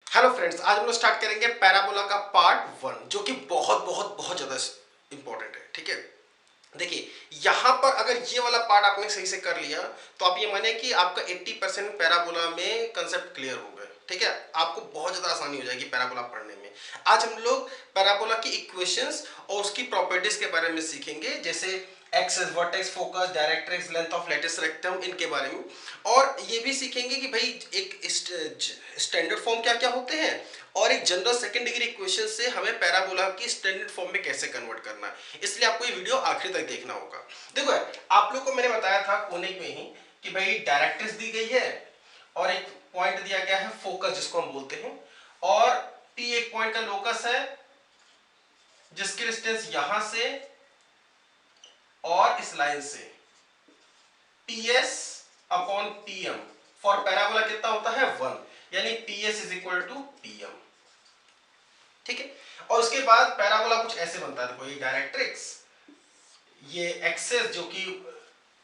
Hello friends, आज हम लोग स्टार्ट करेंगे पैराबोला का पार्ट 1 जो कि बहुत बहुत बहुत ज़्यादा इंपॉर्टेंट है। ठीक है, देखिए यहाँ पर अगर ये वाला पार्ट आपने सही से कर लिया तो आप ये माने कि आपका 80% पैराबोला में कंसेप्ट क्लियर हो गए। ठीक है, आपको बहुत ज़्यादा आसानी हो जाएगी पैराबोला पढ़ने में। आज हम लोग पैराबोला की इक्वेशंस और उसकी प्रॉपर्टीज के बारे में सीखेंगे, जैसे axis, vertex, focus, directrix, length of latus rectum, इनके बारे में। और ये भी सीखेंगे कि भाई एक स्टैंडर्ड फॉर्म क्या क्या होते हैं और एक जनरल सेकंड डिग्री इक्वेशन से हमें पैराबोला की स्टैंडर्ड फॉर्म में कैसे कन्वर्ट करना है। इसलिए आपको ये वीडियो आखिर तक देखना होगा। देखो आप लोग को मैंने बताया था कोनिक में ही कि भाई डायरेक्ट्रिक्स दी गई है और एक पॉइंट दिया गया है फोकस जिसको हम बोलते हैं, और P एक पॉइंट का लोकस है जिसकी डिस्टेंस यहां से और इस लाइन से PS upon PM for parabola कितना होता है 1, यानी PS is equal to PM। ठीक है, और उसके बाद पैराबोला कुछ ऐसे बनता है। देखो ये डायरेक्ट्रिक्स, ये एक्सेस जो कि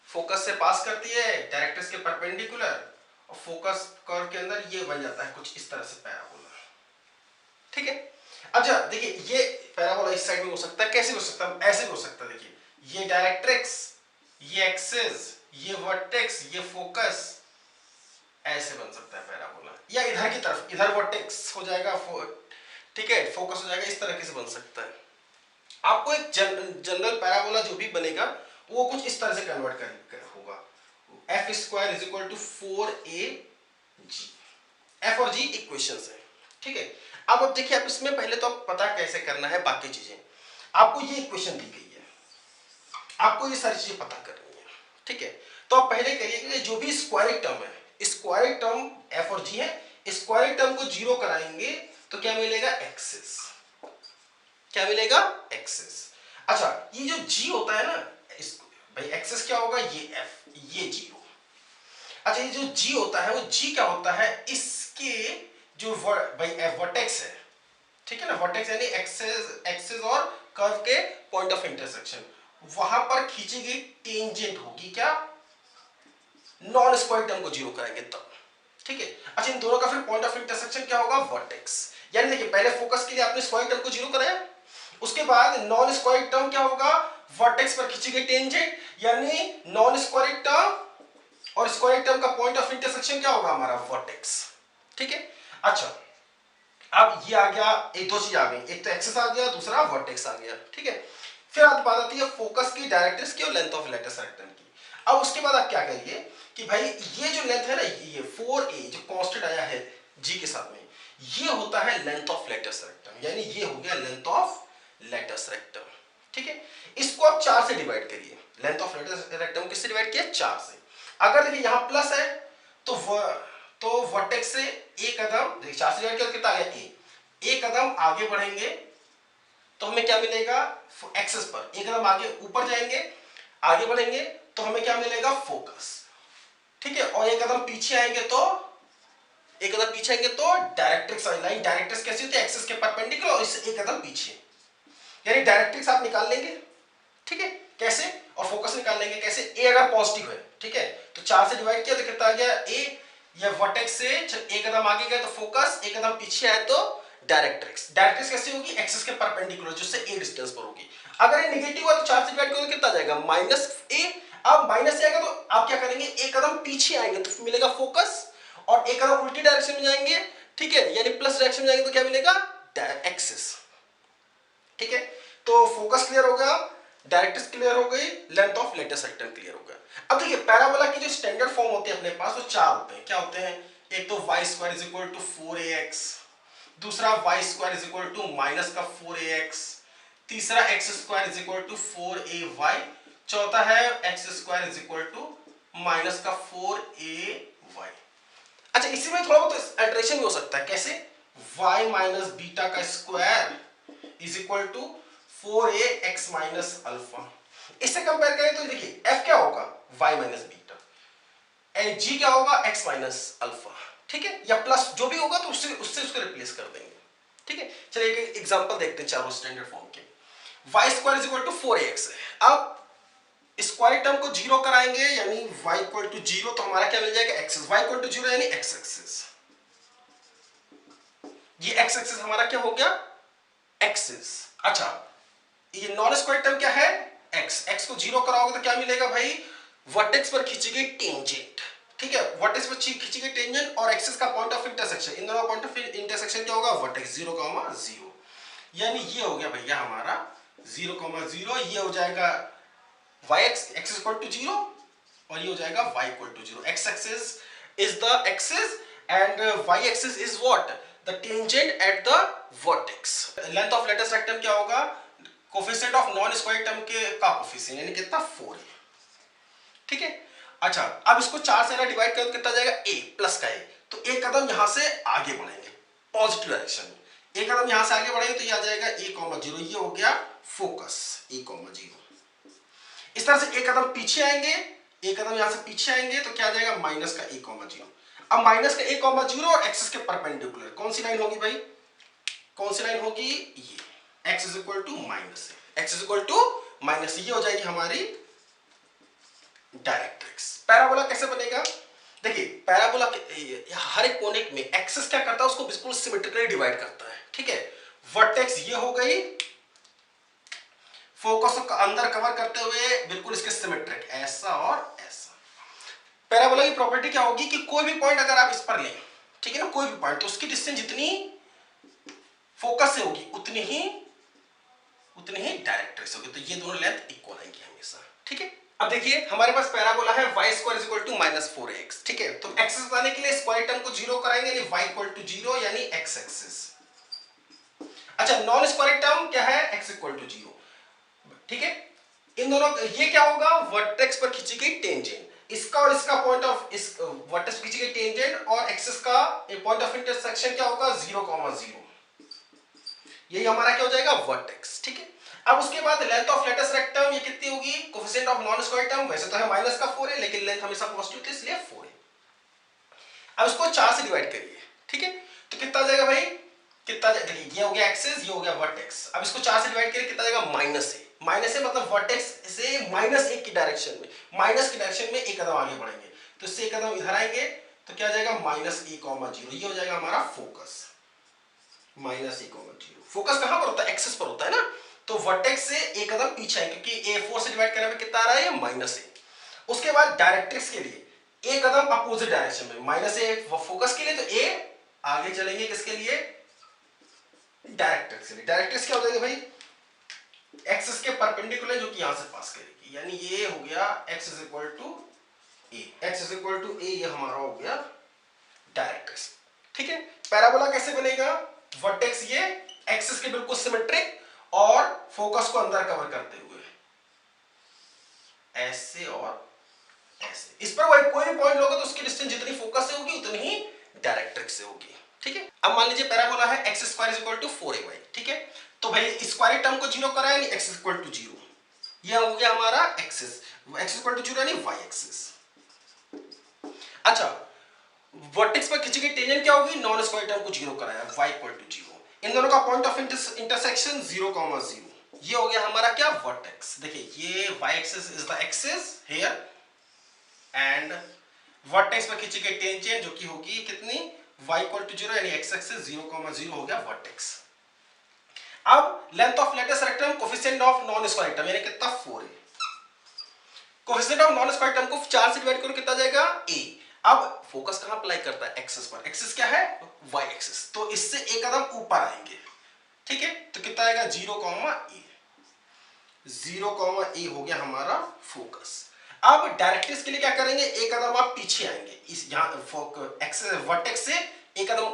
फोकस से पास करती है डायरेक्ट्रिक्स के परपेंडिकुलर, और फोकस कर्व के अंदर ये बन जाता है कुछ इस तरह से पैराबोला। ठीक है, अच्छा देखिए ये पैराबोला इस साइड में हो सकता है, कैसे हो सकता है, ऐसे भी हो सकता है। देखिए ये डायरेक्ट्रिक्स, ये एक्सेस, ये वर्टेक्स, ये फोकस, ऐसे बन सकता है पैराबोला, या इधर की तरफ, इधर वर्टेक्स हो जाएगा, ठीक है, फोकस हो जाएगा, इस तरह से बन सकता है। आपको एक जनरल पैराबोला जो भी बनेगा वो कुछ इस तरह से कन्वर्ट कर होगा। F square is equal to 4AG। F और जी इक्वेशंस है। ठीक है, अब देखिए आप इसमें पहले तो आप पता कैसे करना है बाकी चीजें। आपको ये इक्वेशन दी गई है, आपको ये सारी चीजें पता करनी है। ठीक है, तो आप पहले करिए जो भी स्क्वायरिक टर्म है, स्क्वायरिक टर्म एफ और जी है, स्क्वायरिक टर्म को जीरो कराएंगे तो क्या मिलेगा, एक्सेस। क्या मिलेगा, एक्सेस। अच्छा ये जो जी होता है ना, भाई एक्सेस क्या होगा, ये एफ, ये जीरो। अच्छा ये जो जी होता है वो जी क्या होता है, इसके जो भाई वर्टेक्स है, ठीक है ना, वर्टेक्स यानी एक्सेस और कर्व के पॉइंट ऑफ इंटरसेक्शन, वहां पर खींची गई टेंजेंट होगी क्या, नॉन स्क्वायर टर्म को जीरो कराएंगे तब। ठीक है, अच्छा इन दोनों का फिर पॉइंट ऑफ इंटरसेक्शन क्या होगा, वर्टेक्स। यानी देखिए पहले फोकस के लिए आपने स्क्वायर टर्म को जीरो कराया, उसके बाद नॉन स्क्वायर टर्म क्या होगा, वर्टेक्स पर खींची गई टेंजेंट, यानी नॉन स्क्वायर टर्म और स्क्वायर टर्म का पॉइंट ऑफ इंटरसेक्शन क्या होगा हमारा, वर्टेक्स। ठीक है, अच्छा अब ये आ गया, एक दो चीज आ गई, एक तो एक्सेस आ गया, दूसरा वर्टेक्स आ गया। ठीक है, फिर बात आती है फोकस की, डायरेक्ट्रिक्स की और लेंथ ऑफ लेटिस रेक्टम की। अब उसके बाद आप क्या करिए कि भाई ये जो लेंथ है ना, ये 4A जो कांस्टेंट आया है जी के साथ में, ये होता है लेंथ ऑफ लेटिस रेक्टम, यानी ये हो गया लेंथ ऑफ लेटिस रेक्टम। ठीक है, इसको आप 4 से डिवाइड करिए। लेंथ ऑफ लेटिस रेक्टम किससे डिवाइड किया, 4 से। अगर देखिए यहां प्लस है तो वर्टेक्स से एक कदम, देखिए 4 से डिवाइड किया कितना आ गया, एक कदम आगे बढ़ेंगे तो हमें क्या मिलेगा, एक्सेस पर एक कदम आगे ऊपर जाएंगे, आगे बढ़ेंगे तो हमें क्या मिलेगा, फोकस। ठीक है, और एक कदम पीछे आएंगे तो डायरेक्ट्रिक्स लाइन, डायरेक्ट्रिक्स कैसी होती है, एक्सेस के परपेंडिकुलर और इससे एक कदम पीछे, यानी डायरेक्ट्रिक्स आप निकाल लेंगे। ठीक है, कैसे, और फोकस निकाल लेंगे कैसे, ए अगर पॉजिटिव है, ठीक है, तो 4 से डिवाइड किया तो कितना आ गया, ए, या वर्टेक्स से एक कदम आगे गए तो फोकस, एक कदम पीछे आए तो डायरेक्ट्रिक्स। डायरेक्ट्रिक्स कैसे होगी, एक्सेस के परपेंडिकुलर जिससे ए डिस्टेंस पर होगी। अगर ये नेगेटिव है तो 4 से डिवाइड करोगे कितना आ जाएगा, -A। अब माइनस आएगा तो आप क्या करेंगे, एक कदम पीछे आएंगे तो मिलेगा फोकस, और एक कदम उल्टी डायरेक्शन में जाएंगे, ठीक है, यानी प्लस डायरेक्शन में जाएंगे तो क्या मिलेगा, एक्सेस। ठीक है, तो फोकस क्लियर हो गया, डायरेक्ट्रिक्स क्लियर हो गई, length of latus rectum clear हो गया। अब देखिए पैराबोला की जो स्टैंडर्ड फॉर्म होती है अपने पास वो 4 होते हैं। क्या होते हैं, एक तो y square is equal to 4ax, दूसरा y square is equal to minus का 4ax, तीसरा x square is equal to 4ay, चौथा है x square is equal to minus का 4ay। अच्छा इसी में थोड़ा बहुत अल्टरेशन भी हो सकता है, कैसे, y माइनस बीटा का square is equal to 4ax minus alpha. इससे कंपेयर करें तो देखिए f क्या होगा, y minus beta, and g क्या होगा, x माइनस अल्फा। ठीक है, या प्लस जो भी होगा तो उससे उसको रिप्लेस कर देंगे। ठीक है, चलिए एक एग्जांपल देखते हैं चारों स्टैंडर्ड फॉर्म के। y square is equal to 4ax है, अब स्क्वायर टर्म को जीरो कराएंगे यानी y इक्वल टू 0, तो हमारा क्या मिल जाएगा, एक्सेस, y इक्वल टू 0 यानी x एक्सेस। ये एक्स एक्सिस हमारा क्या हो गया, एक्सिस। अच्छा, ये नॉन स्क्वायर टर्म क्या है, एक्स। एक्स को 0 कराओगे तो क्या मिलेगा भाई, वर्टेक्स पर खींची गई टेंजेंट। ठीक है, वर्टेक्स पर खींची गई टेंजेंट और एक्सिस का पॉइंट ऑफ इंटरसेक्शन, इन दोनों पॉइंट ऑफ इंटरसेक्शन क्या होगा, वर्टेक्स 0,0। यानी ये हो गया भैया हमारा 0,0। ये हो जाएगा y x इक्वल टू 0 और ये हो जाएगा y equal to 0। x axis is the axis and y axis is what, the tangent at the vertex. Length of latest rectum क्या होगा, coefficient of non square term के का coefficient यानी कितना 4 है। ठीक है, अच्छा अब इसको 4 से ना डिवाइड करो तो कितना जाएगा, a प्लस का a। तो एक कदम यहां से आगे बढ़ेंगे पॉजिटिव डायरेक्शन में, एक कदम यहां से आगे बढ़ेंगे तो ये आ जाएगा a,0। ये हो गया फोकस a,0। इस तरह से एक कदम पीछे आएंगे, एक कदम यहां से पीछे आएंगे तो क्या आ जाएगा माइनस का a,0। अब माइनस का a,0 और एक्सिस के परपेंडिकुलर कौन सी लाइन होगी भाई, कौन सी लाइन होगी, ये x is equal to minus, x is equal to minus. ये हो जाएगी हमारी डायरेक्ट्रिक्स। पैराबोला कैसे बनेगा, देखिए पैराबोला हर एक कोने में एक्सिस क्या करता है, उसको बिल्कुल सिमेट्रिकली डिवाइड करता है। ठीक है, वर्टेक्स ये हो गई, फोकस को अंदर कवर करते हुए बिल्कुल इसके सिमेट्रिक, ऐसा और ऐसा। पैराबोला की प्रॉपर्टी क्या होगी कि कोई भी पॉइंट अगर आप इस पर लें, ठीक है ना, कोई भी पॉइंट, तो उसकी डिस्टेंस जितनी फोकस से होगी उतनी ही डायरेक्ट्रिक्स होगी। तो ये दोनों लेंथ इक्वल आएंगी हमेशा। ठीक है, अब देखिए हमारे पास पैराबोला है y square is equal to -4x। ठीक है, तो एक्सिस बताने के लिए स्क्वायर टर्म को 0 कराएंगे, यानी y इक्वल टू 0 यानी x एक्सिस। अच्छा, नॉन स्क्वायर टर्म क्या है, x इक्वल टू 0। ठीक है, इन दोनों ये क्या होगा, वर्टेक्स पर खींची गई टेंजेंट, इसका और इसका पॉइंट ऑफ, इस वर्टेक्स पर खींची गई टेंजेंट और एक्सिस का पॉइंट ऑफ इंटरसेक्शन क्या होगा, 0,0। यही हमारा क्या हो जाएगा, वर्टेक्स। ठीक है, अब उसके बाद लेंथ ऑफ लेटेस्ट रेक्टम ये कितनी होगी, coefficient of non square term वैसे तो है माइनस का 4 है, लेकिन लेंथ हमेशा पॉजिटिव थी इसलिए 4 है। अब इसको 4 से डिवाइड करिए। ठीक है, तो कितना आ जाएगा भाई, कितना, देखिए ये हो गया एक्सिस, ये हो गया वर्टेक्स। अब इसको 4 से डिवाइड करिए, कितना जाएगा, -a। माइनस है मतलब वर्टेक्स से -1 की डायरेक्शन में, माइनस की डायरेक्शन में एक कदम आगे बढ़ेंगे, तो इससे एक कदम इधर आएंगे तो क्या जाएगा -a,0। ये हो जाएगा हमारा फोकस, -a,0। फोकस कहां पर होता है, एक्सिस पर होता है ना, तो वर्टेक्स से एक कदम पीछे है क्योंकि a4 से डिवाइड करने में कितना आ रहा है, -a। उसके बाद डायरेक्ट्रिक्स के लिए एक कदम अपोजिट डायरेक्शन में, -a फोकस के लिए, तो a आगे चलेंगे किसके लिए, डायरेक्ट्रिक्स के लिए। डायरेक्ट्रिक्स क्या हो जाएगा भाई, एक्सिस के परपेंडिकुलर जो कि यहां से पास करेगी, यानी ये हो गया x is equal to a, x is equal to a, ये हमारा हो गया डायरेक्ट्रिक्स। ठीक है, पैराबोला कैसे बनेगा, वर्टेक्स ये एक्सिस के बिल्कुल सिमेट्रिक और फोकस को अंदर कवर करते हुए, ऐसे और ऐसे। इस पर कोई भी पॉइंट लोगे तो उसकी डिस्टेंस जितनी फोकस से होगी उतनी ही डायरेक्ट्रिक्स से होगी। ठीक है, अब मान लीजिए पैराबोला है x square is equal to 4ay। ठीक है, तो भाई स्क्वायर टर्म को 0 कराया यानी x इक्वल टू 0। ये हो गया हमारा एक्सिस, x इक्वल टू 0 यानी y एक्सिस। अच्छा, वर्टेक्स पर खींची गई टेंजेंट क्या होगी, नॉन स्क्वायर टर्म को 0 कराया, y इक्वल टू 0। इन दोनों का पॉइंट ऑफ इंटरसेक्शन 0,0। ये हो गया हमारा क्या, वर्टेक्स। देखिए ये y axis is the axis here and vertex पर खींची गई टेंजेंट जो कि होगी कितनी, y इक्वल टू 0 यानी x एक्सिस 0,0 हो गया वर्टेक्स। अब length of latest rectum coefficient of non square term यानी कितना 4 है। Coefficient of non square term को 4 से डिवाइड करो कितना जाएगा, a। अब फोकस कहां अप्लाई करता है, एक्सिस पर। एक्सिस क्या है, y एक्सिस, तो इससे एक कदम ऊपर आएंगे। ठीक है, तो कितना आएगा 0,a। 0,a हो गया हमारा फोकस। अब डायरेक्ट्रिक्स के लिए क्या करेंगे, एक कदम आप पीछे आएंगे, इस यहां एक्सिस वर्टेक्स से एक कदम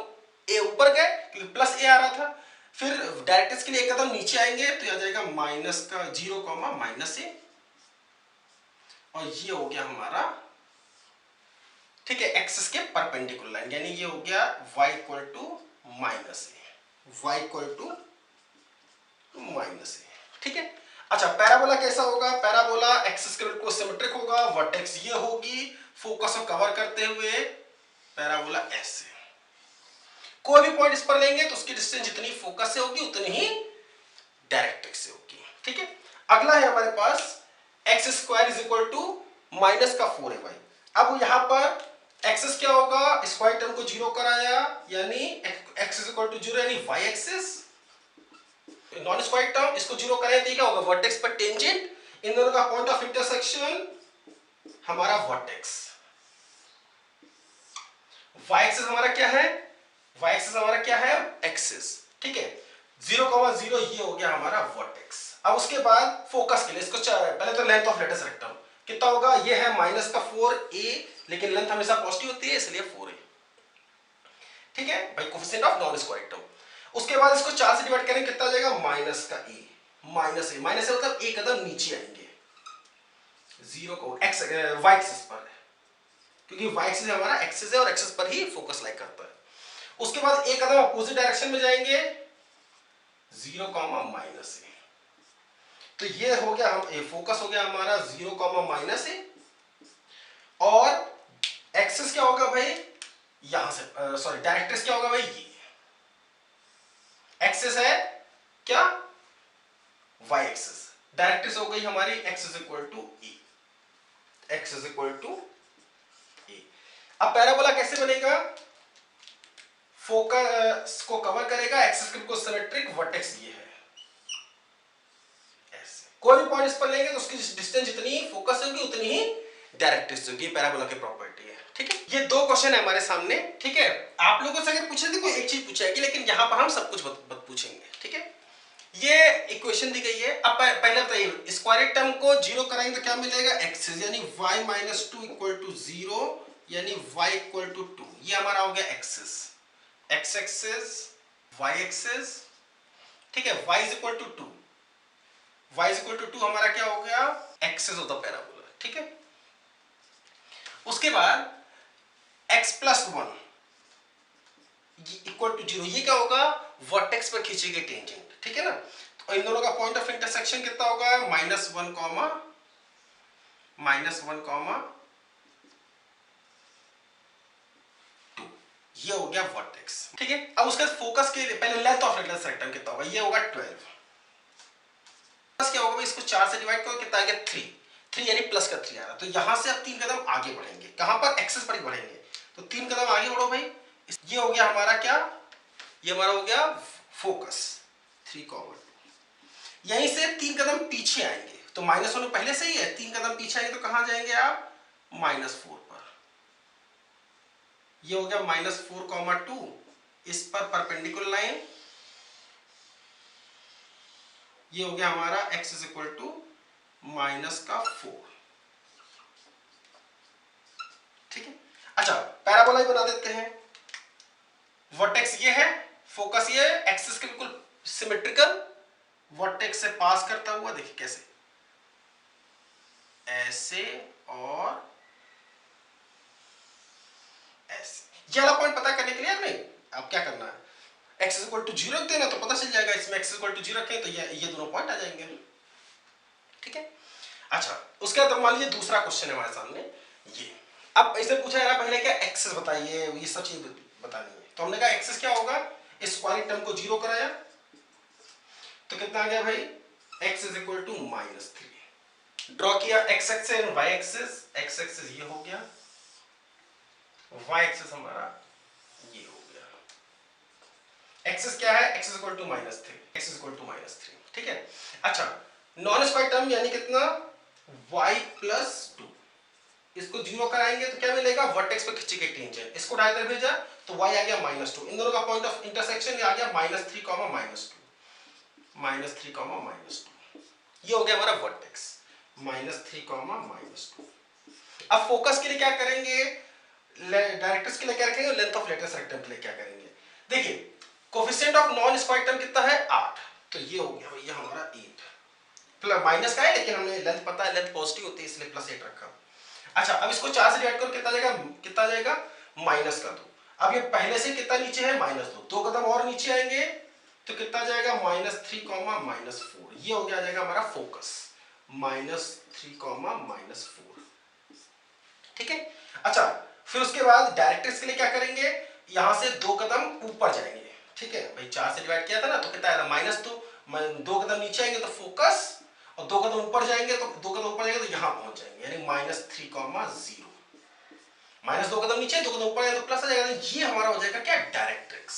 a ऊपर गए क्योंकि प्लस a आ रहा था, फिर डायरेक्ट्रिक्स के लिए एक कदम नीचे आएंगे तो यह आ जाएगा माइनस का 0,-a और ये हो गया हमारा, ठीक है, एक्सिस के परपेंडिकुलर लाइन, यानी ये हो गया y equal to -a, y equal to -a। ठीक है, अच्छा पैराबोला कैसा होगा, पैराबोला एक्सिस के बिल्कुल सिमेट्रिक होगा, वर्टेक्स ये होगी, फोकस को कवर करते हुए पैराबोला ऐसे। कोई भी पॉइंट इस पर लेंगे तो उसकी डिस्टेंस जितनी फोकस से होगी उतनी ही डायरेक्ट्रिक्स से होगी। ठीक है, अगला है हमारे पास x square is equal to -4ay। अब यहां पर एक्सेस क्या होगा, स्क्वायर टर्म को जीरो कराया यानी x is equal to zero, यानी y axis non square term, इसको जीरो कराया तो क्या होगा, वर्टेक्स पर टेंजेंट, इन दोनों का पॉइंट ऑफ इंटरसेक्शन हमारा वर्टेक्स। वाई एक्सेस हमारा क्या है, वाई एक्सेस हमारा क्या है, एक्सेस, ठीक है। 0,0 ये हो गया हमारा वर्टेक्स। अब उसके बाद फोकस के लिए इसको पहले तो लेंथ ऑफ लेटेस्ट रेक्टम कितना होगा, ये है -4a, लेकिन लेंथ हमेशा पॉजिटिव होती है इसलिए 4a, ठीक है भाई, coefficient of non square term. उसके बाद इसको 4 से डिवाइड करेंगे कितना आ जाएगा, -a, माइनस ए मतलब एक कदम नीचे आएंगे 0 को एक्स वाई एक्सिस पर, क्योंकि वाई एक्सिस हमारा एक्सिस है और एक्सिस पर ही फोकस लाइक करता है। उसके बाद एक कदम अपोजिट डायरेक्शन में जाएंगे 0, -a, तो ये हो गया, हम फोकस हो गया हमारा 0, -a, और एक्सिस क्या होगा भाई, यहां से सॉरी डायरेक्ट्रिक्स क्या होगा भाई, ये एक्सिस है क्या, वाई एक्सिस, डायरेक्ट्रिक्स हो गई हमारी x is equal to A, x is equal to A. अब पैराबोला कैसे बनेगा, फोकस को कवर करेगा, एक्सिस के बिल्कुल सिमेट्रिक, वर्टेक्स ये है, ऐसे कोई भी पॉइंट इस पर लेंगे तो उसकी डिस्टेंस जितनी फोकस होगी उतनी ही डायरेक्ट्रिक्स होगी, पैराबोला की प्रॉपर्टी है, ठीक है। ये दो क्वेश्चन है हमारे सामने, ठीक है। आप लोगों से अगर पूछे तो कोई एक चीज पूछेगी, लेकिन यहां पर हम सब कुछ पूछेंगे, ठीक है। ये इक्वेशन दी गई है। अब पहले बताइए, स्क्वायर टर्म को जीरो कराएंगे तो क्या मिलेगा, एक्सेस यानी y माइनस 2 इक्वल टू 0, यानी y इक्वल टू 2, ये हमारा हो गया axes, x axes, y axes, ठीक है। y is equal to 2, y is equal to 2 हमारा क्या हो गया, एक्सेस ऑफ द पैराबोला, ठीक है। उसके बाद x प्लस 1 इक्वल टू 0, ये क्या होगा, वर्टेक्स पर खींची गई टेंजेंट, ठीक है ना। तो इन दोनों का पॉइंट ऑफ इंटरसेक्शन कितना होगा, -1, -2, ये हो गया वर्टेक्स, ठीक है। अब उसके फोकस के लिए पहले लेंथ ऑफ रेडियस रेक्टम कितना होगा, ये होगा 12, क्या होगा भाई, इसको 4 से डिवाइड करो कितना आ गया, 3 यानी प्लस का 3 आ रहा, तो यहां से अब 3 कदम आगे बढ़ेंगे, कहां पर, एक्सेस पर ही बढ़ेंगे, तो 3 कदम आगे बढ़ो भाई, ये हो गया हमारा क्या, ये हमारा हो गया फोकस 3, यहीं से 3 कदम पीछे आएंगे, तो -1 पहले से ही है, 3 कदम पीछे आएंगे तो कहां जाएंगे आप, -4 पर, ये हो गया -4, इस पर परपेंडिकुलर लाइन, ये हो गया हमारा x इज इक्वल टू -4, ठीक है। अच्छा, पैराबोला ही बना देते हैं, वर्टेक्स ये है, फोकस ये है, एक्सिस के बिल्कुल सिमेट्रिकल, वर्टेक्स से पास करता हुआ, देखिए कैसे, ऐसे और ऐसे, ये वाला पॉइंट पता करने के लिए नहीं, अब क्या करना है, x इज इक्वल टू 0 रखते हैं ना, तो पता चल जाएगा, इसमें x इज इक्वल टू 0 रखें तो ये दोनों पॉइंट आ जाएंगे, ठीक है। अच्छा, उसके बाद मान लीजिए दूसरा क्वेश्चन है हमारे सामने, ये अब इसे पूछा जा रहा पहले क्या, एक्सेस बताइए, ये सब चीज बतानी है, तो हमने कहा एक्सेस क्या होगा, इस स्क्वायर टर्म को 0 कराया तो कितना आ गया भाई, x is equal to -3, draw किया x axis and y axis, x axis ये हो गया, y एक्सिस हमारा ये हो गया, एक्सिस क्या है, x is equal to -3, x is equal to -3, ठीक है। अच्छा, नॉन स्क्वायर टर्म यानी कितना, y प्लस 2, इसको 0 कराएंगे तो क्या मिलेगा, वर्टेक्स पे खींची गई टेंजेंट, इसको उठा कर भेजा तो y आ गया -2, इन दोनों का पॉइंट ऑफ इंटरसेक्शन ये आ गया -3, -2, ये हो गया हमारा वर्टेक्स, -3, -2। अब फोकस के लिए क्या करेंगे, डायरेक्ट्रिक्स के लिए क्या रखेंगे, लेंथ ऑफ लेटेस्ट रेक्टम के लिए क्या करेंगे, देखिए coefficient of non square term कितना है, 8, तो ये हो गया भैया हमारा 8, प्लस माइनस का है लेकिन हमने लेंथ पता है, लेंथ पॉजिटिव होती है इसलिए +8 रखा। अच्छा, अब इसको 4 से डिवाइड करो कितना जाएगा, कितना जाएगा, -2, अब ये पहले से कितना नीचे है, -2, 2 कदम और नीचे आएंगे तो कितना जाएगा, -3, -4, ये हो गया जाएगा हमारा फोकस, -3, -4, ठीक है। अच्छा, फिर उसके बाद डायरेक्ट्रिक्स के लिए क्या करेंगे, यहां से 2 कदम ऊपर जाएंगे, ठीक है भाई, 4 से डिवाइड किया था ना, तो कितना आया, -2, 2 कदम नीचे आएंगे तो फोकस, और 2 कदम ऊपर जाएंगे तो 2 कदम ऊपर जाएंगे तो यहां पहुंच जाएंगे, यानी -3, 0, माइनस 2 कदम नीचे 2 कदम ऊपर आए तो प्लस आ जाएगा, तो ये हमारा हो जाएगा क्या, डायरेक्ट्रिक्स।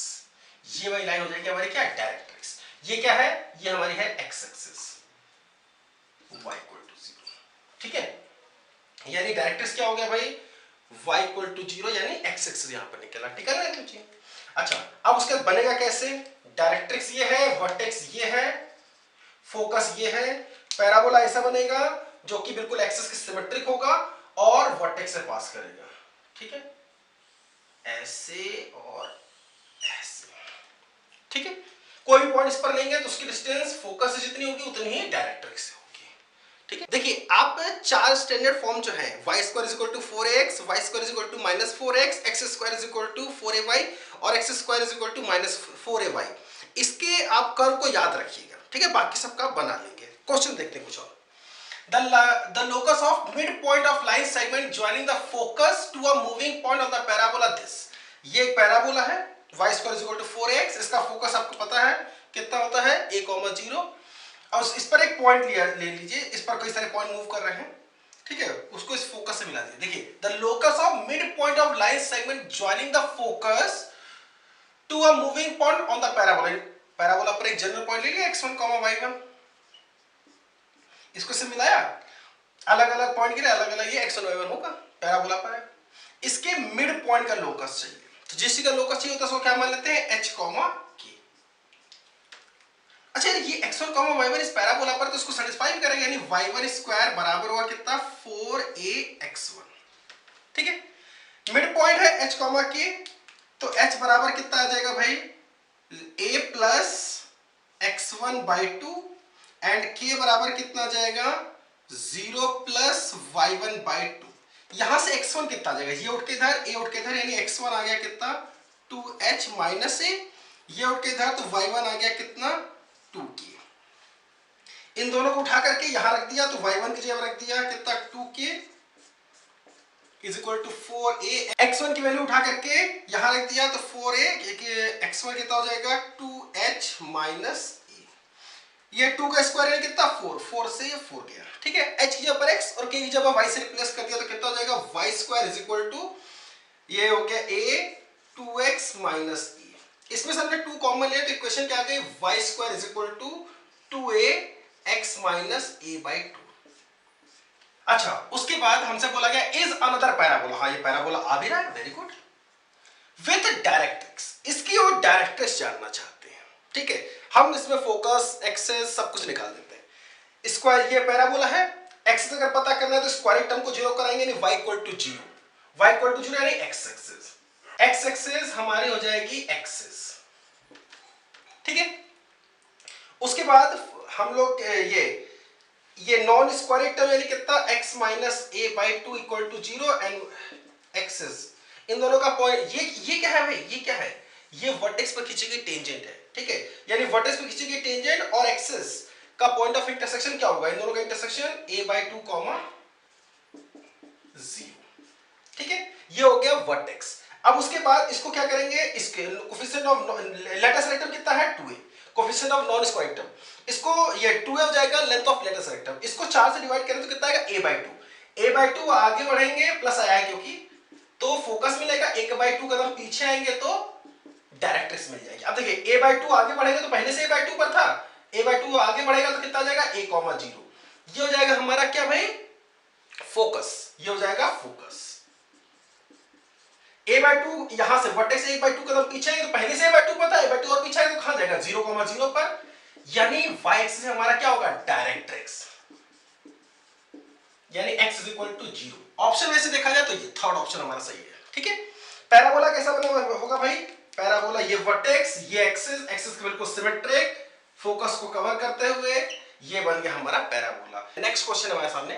ये वाली लाइन हो जाएगी हमारी क्या, डायरेक्ट्रिक्स। ये क्या है, ये हमारी है x axis, y equal to 0, ठीक है। यानी डायरेक्ट्रिक्स क्या हो गया भाई, y इक्वल टू 0, यानी एक्स एक्सिस यहां पर निकला, ठीक है ना नीचे। अच्छा अब उसके बाद बनेगा कैसे, डायरेक्ट्रिक्स ये है, वर्टेक्स ये है, फोकस ये है, पैराबोला ऐसा बनेगा जो कि बिल्कुल एक्सिस के सिमेट्रिक होगा और वर्टेक्स से पास करेगा, ठीक है, ऐसे और ऐसे, ठीक है। कोई भी पॉइंट इस पर लेंगे तो उसकी डिस्टेंस फोकस से जितनी होगी उतनी ही डायरेक्ट्रिक्स से होगी, ठीक है। देखिए आप चार स्टैंडर्ड फॉर्म जो है y square is equal to 4x, y square is equal to -4x, x square is equal to 4ay और x square is equal to -4ay, इसके आप कर्व को याद रखिएगा, ठीक है, बाकी सबका बना लेंगे। क्वेश्चन देखते हैं कुछ और। The locus of midpoint of line segment joining the focus to a moving point on the parabola this, ये एक पैराबोला है y square is equal to 4x, इसका फोकस आपको पता है कितना होता है a, 0, और इस पर एक पॉइंट ले लीजिए, इस पर कई सारे पॉइंट मूव कर रहे हैं, ठीक है, उसको इस फोकस से मिला दीजिए। देखिए the locus of mid point of line segment joining the focus to a moving point on the parabola, parabola पर एक जनरल पॉइंट ले लिया x1, y1, इसको से मिलाया, अलग अलग पॉइंट के लिए अलग अलग ये x1, y1 होगा, पैराबोला पर है। इसके मिड पॉइंट का लोकस चाहिए, तो जिस का लोकस चाहिए होता है उसको क्या मान लेते हैं, h, k। अच्छा ये x1, y1 इस पैराबोला पर तो इसको सेटिस्फाई भी करेगा, यानी y1 स्क्वायर बराबर होगा कितना, 4ax1, ठीक है। मिड पॉइंट है h, k, तो h बराबर कितना आ जाएगा भाई, a plus x1/2 and k बराबर कितना आ जाएगा, 0 प्लस y1/2। यहां से x1 कितना आ जाएगा, ये उठ के इधर, a उठ के इधर, यानी x1 आ गया कितना, 2h माइनस a, ये उठ के इधर तो y1 आ गया कितना, 2k। इन दोनों को उठा करके यहां रख दिया तो y1 की जगह रख दिया कितना, 2k is equal to 4a, x1 की वैल्यू उठा करके यहां रख दिया तो 4a, x1 कितना हो जाएगा, 2h माइनस a, ये 2 का स्क्वायर है कितना, 4, 4 से ये 4 गया, ठीक है। h की जगह पर x और k की जगह y से रिप्लेस कर दिया तो कितना हो जाएगा, y square is equal to, ये हो गया a 2x माइनस e, इसमें से हमने 2 कॉमन लिया तो इक्वेशन क्या आ गई, y square is equal to 2ax minus a/2। अच्छा उसके बाद हमसे बोला गया इज अनदर पैराबोला, हाँ ये पैराबोला आ भी रहा है, वेरी गुड, विद डायरेक्ट्रिक्स, इसकी और डायरेक्ट्रिक्स जानना चाहते हैं, ठीक है। हम इसमें फोकस, एक्सेस सब कुछ निकाल देते हैं। स्क्वायर ये पैराबोला है, एक्सेस अगर पता करना है तो स्क्वायर टर्म को 0 कराएंगे, यानी y equal to 0, y equal to 0 यानी एक्स एक्सेस, एक्स एक्सेस हमारी हो जाएगी एक्सेस, ठीक है। उसके बाद हम लोग ये नॉन स्क्वायर टर्म यानी कितना, x minus a/2 equal to 0 and axis, इन दोनों का पॉइंट, ये क्या है भाई, ये क्या है, ये वर्टेक्स पर खींची गई टेंजेंट है, ठीक है, यानी वर्टेक्स पर खींची गई टेंजेंट और एक्सेस का पॉइंट ऑफ इंटरसेक्शन क्या होगा, इन दोनों का इंटरसेक्शन a/2, 0, ठीक है, ये हो गया वर्टेक्स। अब उसके बाद इसको क्या करेंगे, इसके कोफिशिएंट ऑफ लेटेस्ट रेक्टम कितना है, 2a, coefficient of non square term, इसको ये 2a हो जाएगा, लेंथ ऑफ लेटेस्ट रेक्टम, इसको 4 से डिवाइड करें तो कितना आएगा, a/2 आगे बढ़ेंगे प्लस आया है क्योंकि, तो फोकस मिलेगा, 1/2 कदम पीछे आएंगे तो डायरेक्ट्रिक्स मिल जाएगी। अब देखिए a/2 आगे बढ़ेगा तो पहले से a/2 पर था, a/2 आगे बढ़ेगा तो कितना आ जाएगा, a, 0, ये हो जाएगा हमारा क्या भाई, फोकस, ये हो जाएगा फोकस। a/2 यहां से वर्टेक्स 1/2 कदम पीछे है तो पहले से a/2 पता है, a/2 और पीछे है तो कहां जाएगा, 0, 0 पर, यानी y एक्सिस हमारा क्या होगा, डायरेक्ट्रिक्स, यानी x is equal to 0। Option वैसे देखा जाए तो ये थर्ड ऑप्शन हमारा सही है, ठीक है। पैराबोला कैसा बना होगा भाई, पैराबोला ये वर्टेक्स, ये एक्सिस, एक्सिस के बिल्कुल सिमेट्रिक, फोकस को कवर करते हुए, ये बन गया हमारा पैराबोला। नेक्स्ट क्वेश्चन हमारे सामने,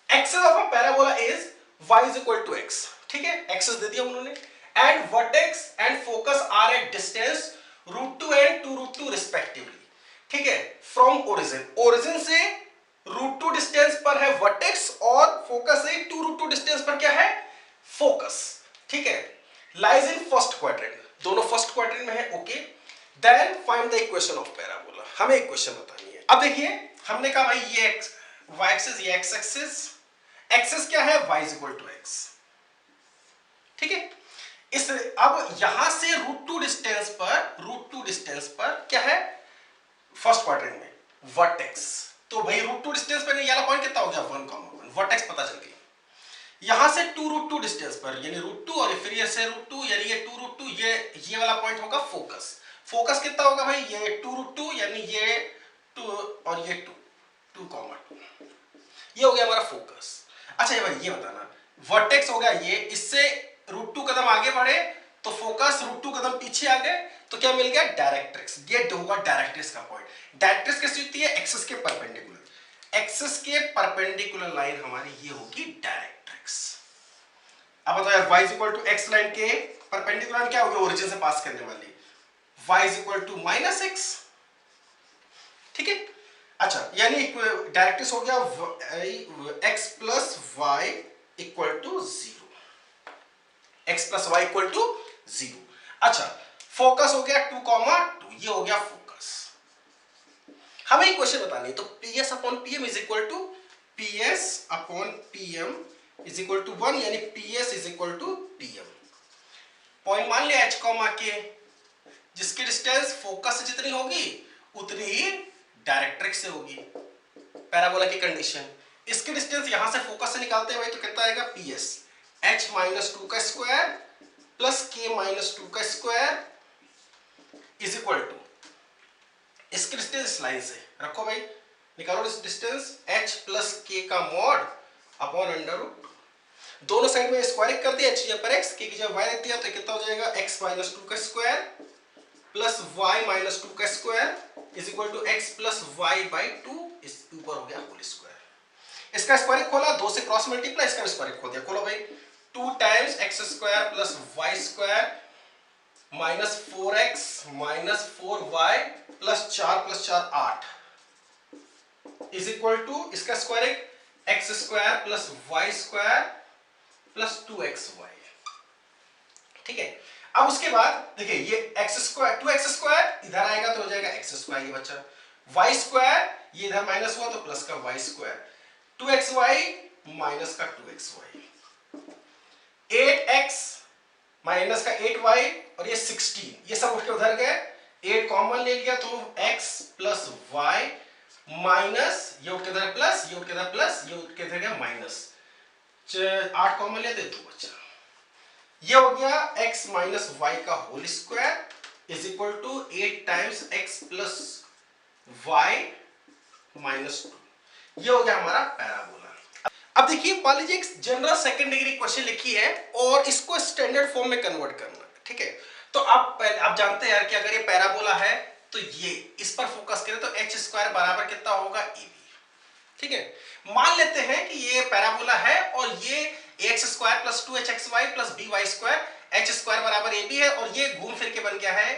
axis of a parabola is y is equal to x, ठीक है, एक्सिस दे दिया उन्होंने, and vertex and focus are at distance √2 and 2√2 respectively, ठीक है, फ्रॉम ओरिजिन, ओरिजिन से √2 डिस्टेंस पर है वर्टेक्स और फोकस से 2√2 डिस्टेंस पर क्या है, फोकस, ठीक है, लाइज इन फर्स्ट क्वाड्रेंट, दोनों फर्स्ट क्वाड्रेंट में है, okay. Then find the equation of parabola, हमें इक्वेशन बतानी है। अब देखिए हमने कहा भाई ये y एक्सिस, ये x एक्सिस, एक्सिस क्या है, y is equal to x, ठीक है। इस अब यहां से √2 डिस्टेंस पर क्या है फर्स्ट क्वाड्रेंट में वर्टेक्स, तो भाई √2 डिस्टेंस पर ये वाला पॉइंट कितना हो गया 1,1 वर्टेक्स पता चल गई। यहां से 2√2 डिस्टेंस पर यानी √2 और फिर ये से √2 यानी ये 2√2 ये वाला पॉइंट होगा फोकस। फोकस कितना होगा भाई ये 2√2 यानी ये 2 और ये 2,2 ये हो गया हमारा फोकस। अच्छा ये भाई ये बताना वर्टेक्स हो गया ये, इससे √2 कदम आगे बढ़े तो फोकस √2 कदम पीछे आ गए तो क्या मिल गया डायरेक्ट्रिक्स। ये होगा डायरेक्ट्रिक्स का पॉइंट। डायरेक्ट्रिक्स कैसी होती है एक्सिस के परपेंडिकुलर, एक्सिस के परपेंडिकुलर लाइन हमारी ये होगी डायरेक्ट्रिक्स। अब बताओ यार y equal to x line के परपेंडिकुलर क्या होगी ओरिजिन से पास करने वाली y इक्वल टू -x, ठीक है। अच्छा यानी डायरेक्ट्रिक्स हो गया x plus y equal to 0, x plus y equal to 0। अच्छा फोकस हो गया 2,2 ये हो गया फोकस। हमें एक क्वेश्चन बतानी है तो PS upon PM is equal to PS upon PM is equal to 1 यानी PS is equal to PM। Point मान लिया h कॉमा के, जिसकी डिस्टेंस फोकस से जितनी होगी उतनी ही डायरेक्ट्रिक्स से होगी, पैराबोला की कंडीशन। इसकी डिस्टेंस यहां से फोकस से निकालते हैं तो कितना आएगा PS h माइनस 2 का स्क्वायर प्लस k माइनस 2 का स्क्वायर इज इक्वल टू इसकी डिस्टेंस लाइन से रखो भाई, निकालो इस डिस्टेंस h प्लस k का मॉड अपॉन अंडर दोनों साइड में स्क्वायर कर दिया, h पर x k की जगह y रख दिया तो कितना हो जाएगा x माइनस 2 का स्क्वायर प्लस y माइनस 2 का square is equal to x plus y by 2 इस ऊपर हो गया होल स्क्वायर। इसका स्क्वायर खोला 2 से क्रॉस मल्टीप्लाई, इसका स्क्वायर खोल दिया, खोलो भाई 2 times x square plus y square minus 4x minus 4y plus 4 8 is equal to इसका square x square plus y square plus 2xy, ठीक है। अब उसके बाद देखिए ये x स्क्वायर 2x स्क्वायर इधर आएगा तो हो जाएगा x स्क्वायर ये बच्चा, y स्क्वायर ये इधर माइनस हुआ तो प्लस का y स्क्वायर, 2xy माइनस का 2xy, 8x माइनस का 8y और ये 16 ये सब उठ के उधर गए, 8 कॉमन ले लिया तो x प्लस y माइनस ये उठ के इधर प्लस ये उठ के इधर प्लस ये उठ के इधर गया माइनस 8 कॉमन लेते 2 बचा, ये हो गया x माइनस वाई का whole square is equal to 8 times x plus y minus 2, ये हो गया हमारा पैराबोला। अब देखिए मान लीजिए एक जनरल सेकंड डिग्री क्वेश्चन लिखी है और इसको स्टैंडर्ड फॉर्म में कन्वर्ट करना, ठीक है। तो आप जानते हैं यार कि अगर ये पैराबोला है तो ये इस पर फोकस करें तो h स्क्वायर बराबर कितना होगा AB, ठीक है। मान लेते हैं कि ये पैराबोला है और ये ax square plus 2hxy plus by square h square बराबर ab है और ये घूम फिर के बन गया है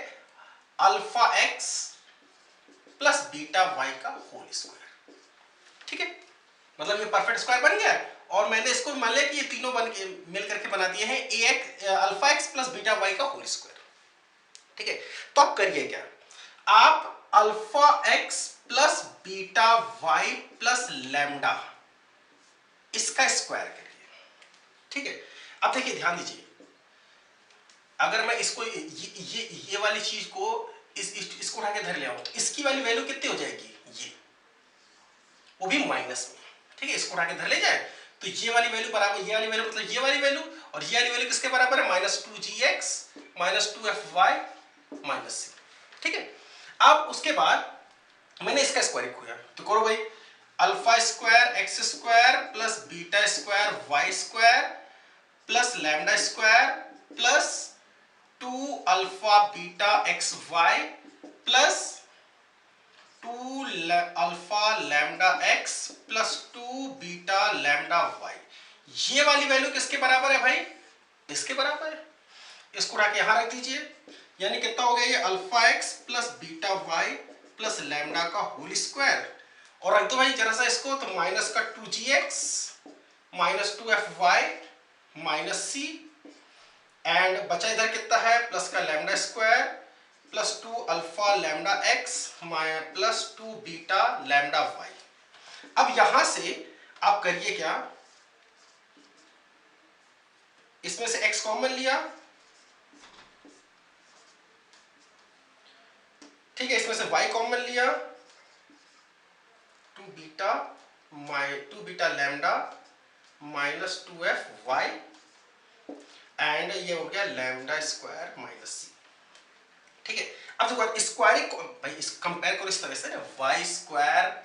alpha x plus beta y का होल स्क्वायर, ठीक है। मतलब ये परफेक्ट स्क्वायर बन गया और मैंने इसको मान लिया कि ये तीनों मिल करके बना दिए हैं alpha x plus beta y का होल स्क्वायर, ठीक है। तो आप करिए क्या, आप alpha x plus beta y plus lambda इसका स्क्वायर करिए, ठीक है। अब देखिए ध्यान दीजिए, अगर मैं इसको ये वाली चीज को इसको उठा के धर ले आऊं तो इसकी वाली वैल्यू कितनी हो जाएगी, ये वो भी माइनस में, ठीक है। इसको उठा के धर ले जाए तो ये वाली वैल्यू बराबर ये वाली वैल्यू मतलब ये वाली वैल्यू और ये वाली वैल्यू किसके बराबर है -2gx -2fy -c, ठीक है। अब उसके बाद मैंने इसका स्क्वायर खोया तो करो भाई alpha square x square plus beta square y square plus lambda square plus 2 alpha beta x y plus 2 alpha lambda x plus 2 beta lambda y, ये वाली वैल्यू किसके बराबर है भाई, इसके बराबर है। इसको उठा के यहां रख दीजिए, यानी कितना हो गया ये alpha x plus beta y plus lambda का होल स्क्वायर और रख दो भाई जरा सा इसको तो माइनस का 2gx minus 2fy minus c and बचा इधर कितना है प्लस का lambda square plus 2 alpha lambda x plus 2 beta lambda y. अब यहां से आप करिए क्या, इसमें से x कॉमन लिया, ठीक है, इसमें से y कॉमन लिया, 2 beta lambda minus 2f y and ये हो गया लैम्डा स्क्वायर माइनस सी। ठीक है, अब देखो स्क्वायर भाई इस कंपेयर करो इस तरह से, वाई स्क्वायर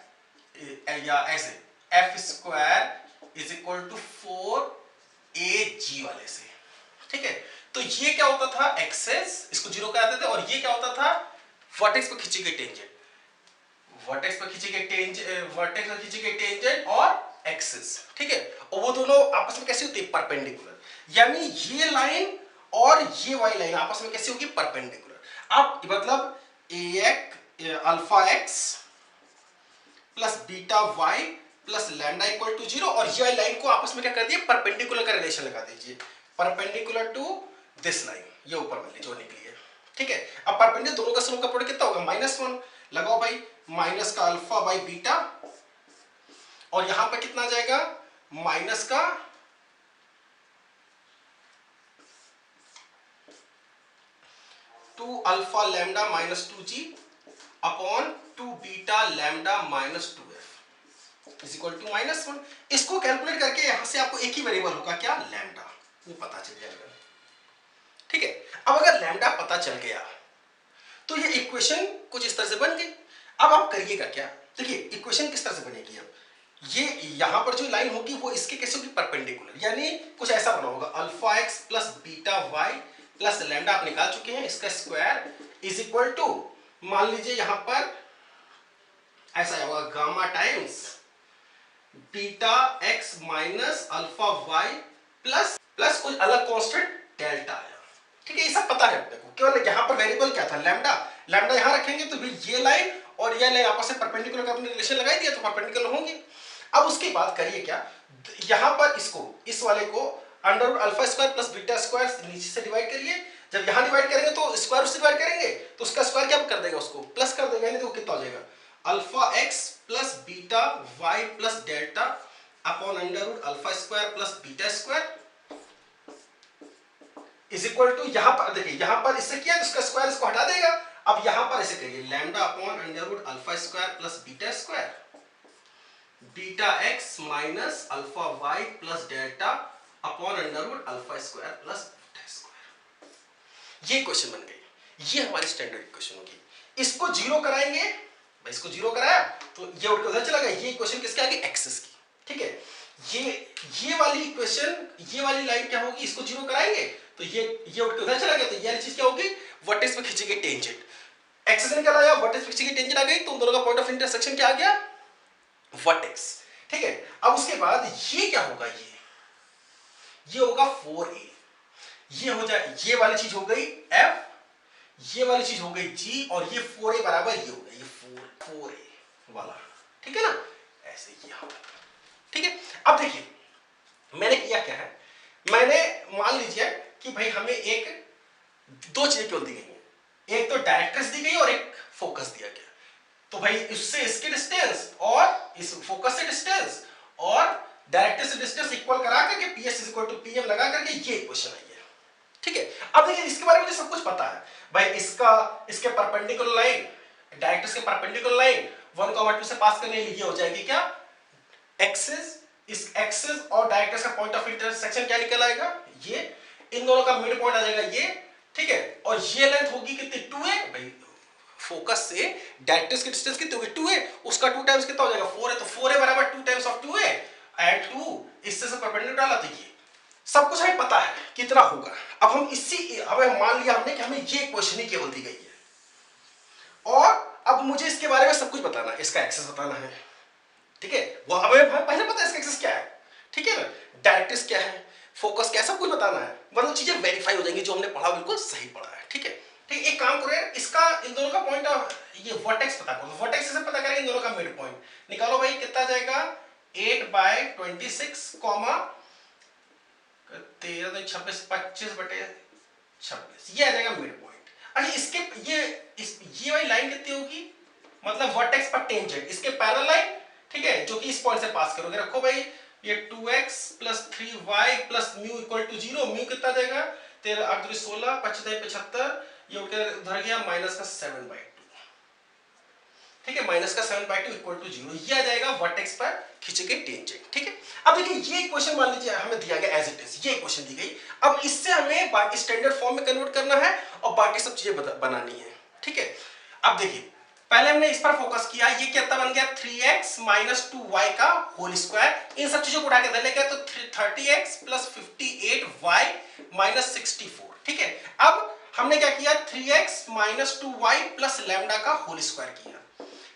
या ऐसे f square is equal to 4 वाले से। ठीक है, तो ये क्या होता था एक्सेस, इसको जीरो कराते थे, और ये क्या होता था वर्टेक्स पर खींची गई टेंजेंट, वर्टेक्स पर खींची गई टेंजेंट, वर्टेक्स पर खींची गई टेंजेंट और एक्सेस। ठीक है, और वो दोनों आपस में कैसे होती है परपेंडिकुलर, यानी ये लाइन और ये वाली लाइन आपस में कैसे होगी परपेंडिकुलर। अब मतलब alpha x plus beta y plus lambda equal to 0, और ये लाइन को आपस में क्या कर दिए परपेंडिकुलर का रिलेशन लगा दीजिए, परपेंडिकुलर टू दिस लाइन, ये ऊपर वाली जो निकली है। ठीक है, अब परपेंडिकुलर दोनों का सम का प्रोडक्ट कितना होगा -1, लगाओ भाई माइनस का अल्फा बाई बीटा, और यहां पर कितना आ जाएगा माइनस का 2 alpha lambda minus 2g upon 2 beta lambda minus 2f is equal to -1। इसको कैलकुलेट करके यहां से आपको एक ही वेरिएबल होगा क्या लैम्डा, वो पता चल जाएगा। ठीक है, अब अगर लैम्डा पता चल गया तो ये इक्वेशन कुछ इस तरह से बन गई। अब आप करिएगा क्या, देखिए इक्वेशन किस तरह से बनेगी, अब ये यहां पर जो लाइन होगी वो इसके कैसे होगी परपेंडिकुलर, यानी कुछ ऐसा बना होगा alpha x plus beta y plus lambda आप निकाल चुके हैं, इसका स्क्वायर इज इक्वल टू मान लीजिए यहां पर ऐसा होगा gamma times beta x minus alpha y plus कुछ अलग कांस्टेंट डेल्टा आया। ठीक है, ये सब पता है अपने को, केवल यहां पर वेरिएबल क्या था लैम्डा, लैम्डा यहां रखेंगे तो फिर ये लाइन और ये लाइन आपस में परपेंडिकुलर का अपने रिलेशन लगा दिया तो परपेंडिकुलर होंगे। अब उसके बाद करिए क्या, यहां पर इसको इस वाले को under root alpha square plus beta square नीचे से डिवाइड करिए, जब यहां डिवाइड करेंगे तो स्क्वायर उससे डिवाइड करेंगे तो उसका स्क्वायर क्या कर देगा उसको प्लस कर देगा, यानी तो कितना हो जाएगा alpha x plus beta y plus delta upon under root alpha square plus beta square is equal to, यहां पर देखिए यहां पर इससे किया तो इसका स्क्वायर इसको हटा देगा, अब यहां पर ऐसे करिए lambda upon under root alpha square plus beta square beta x minus alpha y plus delta upon under root alpha square plus beta square. ये क्वेश्चन बन गई, ये हमारी स्टैंडर्ड इक्वेशन होगी। इसको जीरो कराएंगे, भाई इसको जीरो कराया तो ये उठ के उधर चला गया, ये इक्वेशन किसके आगे एक्सेस की। ठीक है, ये वाली इक्वेशन, ये वाली लाइन क्या होगी, इसको जीरो कराएंगे तो ये उठ के उधर चला गया, तो ये वाली चीज क्या होगी वर्टेक्स पे खींची गई टेंजेंट, एक्सेस निकल आया, वर्टेक्स पे खींची गई टेंजेंट आ गई, तो उन दोनों का पॉइंट ऑफ इंटरसेक्शन क्या आ गया वर्टेक्स। ठीक है, अब उसके बाद ये क्या होगा, ये होगा 4a, ये हो जाए, ये वाली चीज हो गई f, ये वाली चीज हो गई g, और ये 4a बराबर ये हो गया ये 4a वाला। ठीक है ना, ऐसे ये होगा। ठीक है, अब देखिए मैंने किया क्या है, मैंने मान लीजिए कि भाई हमें दो चीजें केवल दी गई हैं, एक तो डायरेक्ट्रिक्स दी गई और एक फोकस दिया गया, तो भाई इससे इसकी डिस्टेंस और इस फोकस से डिस्टेंस और डायरेक्ट्रिक्स से डिस्टेंस इक्वल करा करके PS इक्वल टू PM लगा करके ये इक्वेशन आई है। ठीक है, अब देखिए इसके बारे में मुझे सब कुछ पता है भाई, इसके परपेंडिकुलर लाइन, डायरेक्ट्रिक्स के परपेंडिकुलर लाइन 1, 2 से पास करने लिए हो जाएगी क्या एक्सिस, इस एक्सिस और डायरेक्ट्रिक्स का पॉइंट ऑफ इंटरसेक्शन क्या निकल आएगा, ये इन दोनों का मिड पॉइंट आ जाएगा ये। ठीक है, और ये लेंथ होगी कितनी 2a, भाई फोकस से डायरेक्ट्रिक्स की डिस्टेंस कितनी होगी 2a, उसका 2 टाइम्स कितना हो जाएगा 4 है, तो 4a बराबर 2 टाइम्स ऑफ 2a एंड 2 इससे से परपेंडिकुलर डाला, तो ये सब कुछ हमें पता है कितना होगा। अब हम हमें मान लिया हमने कि हमें ये क्वेश्चन ही केवल दी गई है, और अब मुझे इसके बारे में सब कुछ बताना है, इसका एक्सेस बताना है। ठीक है, वो हमें पहले पता है इसका एक्सेस क्या है, ठीक है ना, डायरेक्ट्रिक्स क्या है, फोकस क्या, सब कुछ बताना है, मतलब चीजें वेरीफाई हो जाएंगी, जो हमने पढ़ा बिल्कुल सही पढ़ा है। ठीक है, ठीक, एक काम करो यार, इसका इन दोनों का पॉइंट ऑफ ये वर्टेक्स पता करो, वर्टेक्स से पता करें इन दोनों का मिड पॉइंट निकालो भाई, कितना जाएगा 8/26 कॉमा 13 तो 26 25/26 ये आ जाएगा मिड पॉइंट। अच्छा इसके ये वाली लाइन कितनी होगी, मतलब वर्टेक्स पर टेंजेंट इसके पैरेलल लाइन, ठीक है, जो कि इस पॉइंट से पास करोगे, रखो भाई ये 2x plus 3y plus mu equal to 0। Mu कितना देगा 13 8 दूनी 16 25 75, ये उधर गया माइनस का 7/2। ठीक है, माइनस का 7/2 इक्वल टू 0, ये आ जाएगा वर्टेक्स पर खींचे गए टेंजेंट। ठीक है, अब देखिए ये क्वेश्चन मान लीजिए हमें दिया गया एज इट इज, ये क्वेश्चन दी गई। अब इससे हमें बाकी स्टैंडर्ड फॉर्म में कन्वर्ट करना है और बाकी सब चीजें बनानी है। ठीक है, अब देखिए पहले हमने इस पर फोकस किया, ये कितना बन गया 3x माइनस 2y का होल स्क्वायर। इन सब चीजों को उठा के इधर ले गए तो 30x प्लस 58y माइनस 64। ठीक है, अब हमने क्या किया 3x minus 2y plus lambda का होल स्क्वायर किया,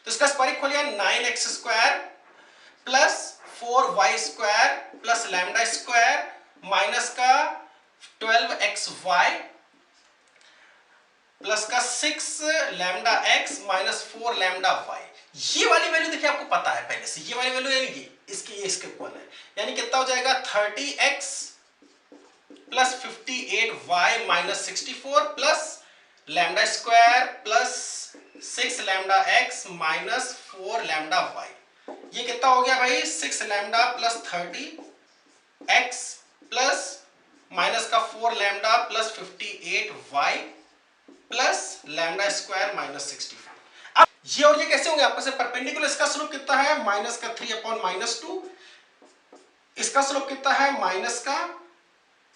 तो इसका स्क्वायर खोलिया 9x square plus 4y square plus lambda square minus का 12xy प्लस का 6 lambda x minus 4 lambda y। ये वाली वैल्यू देखिए आपको पता है पहले से, ये वाली वैल्यू यानी ये इसके इक्वल है, यानी कितना हो जाएगा 30x plus 58y minus 64 plus lambda square plus 6 lambda x minus 4 lambda y। ये कितना हो गया भाई 6 lambda plus 30x plus minus का 4 lambda plus 58y plus lambda square minus 64। अब ये और ये कैसे होंगे आपस में परपेंडिकुलर। इसका स्लोप कितना है माइनस का 3 अपॉन माइनस 2, इसका स्लोप कितना है माइनस का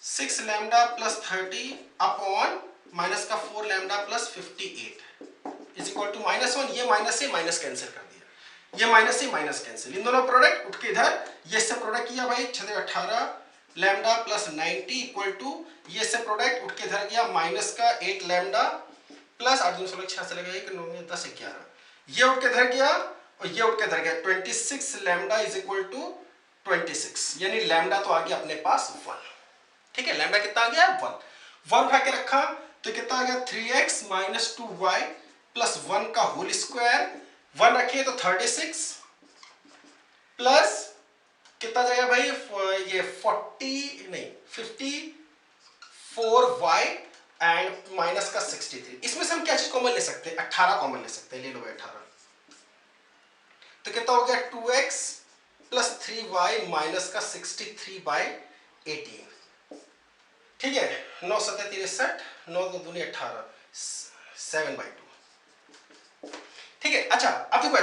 6 लैम्डा प्लस 30 अपॉन माइनस का 4 lambda plus 58 is equal to -1। ये माइनस से माइनस कैंसिल कर दिया, ये माइनस से माइनस कैंसिल, इन दोनों प्रोडक्ट उठ के इधर, ये से प्रोडक्ट किया भाई 18 लैम्डा प्लस 90 इक्वल टू ये से प्रोडक्ट उठ के इधर गया माइनस का 8 लैम्डा प्लस 8 16 6 से लगा 1 9 10 11, ये उठ के इधर गया और ये उठ के इधर गया 26 लैम्डा इज इक्वल टू 26, यानी लैम्डा तो आ गया अपने पास 1। ठीक है, लैम्डा कितना आ गया 1 उठा के रखा तो कितना आ गया 3x माइनस 2y प्लस 1 का होल स्क्वायर, 1 रखिए तो 36 प्लस कितना जाएगा भाई ये 54y एंड माइनस का 63। इसमें से हम क्या चीज कॉमन ले सकते हैं 18 कॉमन ले सकते हैं, ले लो भाई 18, तो कितना हो गया 2x प्लस 3y माइनस का 63/18। ठीक है, 9 7 63 9 2 दूनी 18 7/2। ठीक है, अच्छा अब देखो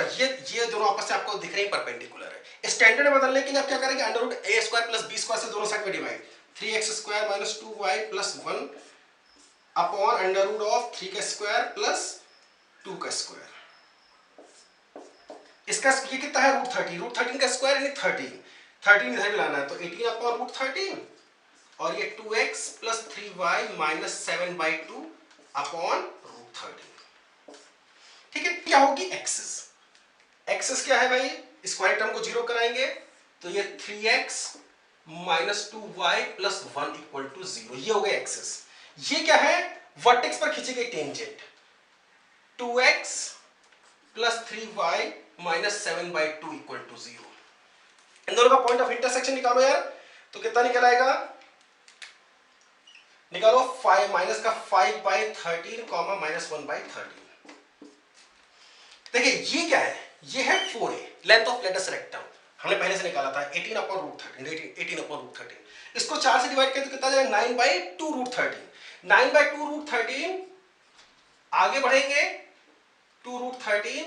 ये दोनों आपस में आपको दिख रहे हैं परपेंडिकुलर है। स्टैंडर्ड बदलने के लिए आप क्या करेंगे under root a square plus b square से दोनों साइड में divide, 3x square minus 2y plus 1 upon under root of 3 का स्क्वायर प्लस 2 का स्क्वायर। इसका ये कितना है रूट 13 का स्क्वायर यानी 13 इधर भी लाना है तो 18 अपॉन रूट 13 और ये 2x plus 3y minus 7/2 upon root 13। ठीक है, क्या होगी एक्सेस क्या है भाई, स्क्वायर टर्म को 0 कराएंगे तो ये 3x minus 2y plus 1 equal to 0, ये हो गया एक्सेस। ये क्या है वर्टेक्स पर खींचे गए tangent 2x plus 3y minus 7/2 equal to 0। इन दोनों का पॉइंट ऑफ इंटरसेक्शन निकालो यार, तो कितना निकल आएगा, निकालो 5 माइनस का 5/13 कॉमा माइनस 1/13। देखिए ये क्या है, ये है 4a length of latus rectum, हमने पहले से निकाला था 18 अपॉन रूट 13। इसको 4 से डिवाइड करें तो कितना जाएगा 9/2 रूट 13। 9/2 रूट 13 आगे बढ़ेंगे 2 रूट 13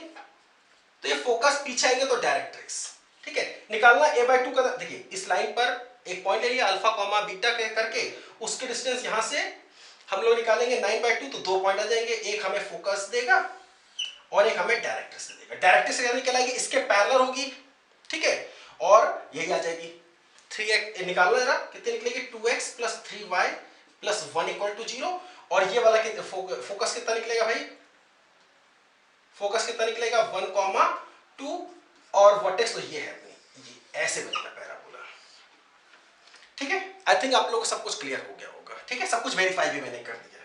तो ये फोकस पीछे आएंगे तो डायरेक्ट्रिक्स। ठीक है, निकालना a/2 का, देखिए इस लाइन पर एक पॉइंट ले लिया अल्फा कॉमा बीटा करके, उसके डिस्टेंस यहां से हम लोग निकालेंगे 9/2 तो 2 पॉइंट आ जाएंगे, एक हमें फोकस देगा और एक हमें डायरेक्ट्रिक्स देगा। डायरेक्ट्रिक्स यानी क्या आएगी इसके पैरेलल होगी। ठीक है, और यही आ जाएगी 3x निकालना जरा कितनी निकलेगी 2x plus 3y plus 1 equal to 0 और ये वाला फोकस कितना निकलेगा भाई, फोकस कितना निकलेगा 1,2 और वर्टेक्स तो ये है अपनी, ये ऐसे बनेगा पैराबोला। ठीक है, आई थिंक आप लोगों को सब कुछ क्लियर हो गया होगा। ठीक है, सब कुछ वेरीफाई भी मैंने कर दिया है।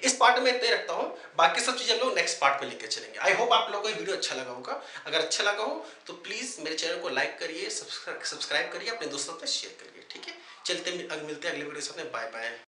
इस पार्ट में इतना ही रखता हूं, बाकी सब चीजें हम लोग नेक्स्ट पार्ट पे लेकर चलेंगे। आई होप आप लोगों को ये वीडियो अच्छा लगा होगा। अगर अच्छा लगा हो तो प्लीज मेरे चैनल को लाइक करिए, सब्सक्राइब करिए, अपने दोस्तों के साथ शेयर करिए। ठीक है, चलते मिलते हैं अगले वीडियो में, बाय बाय।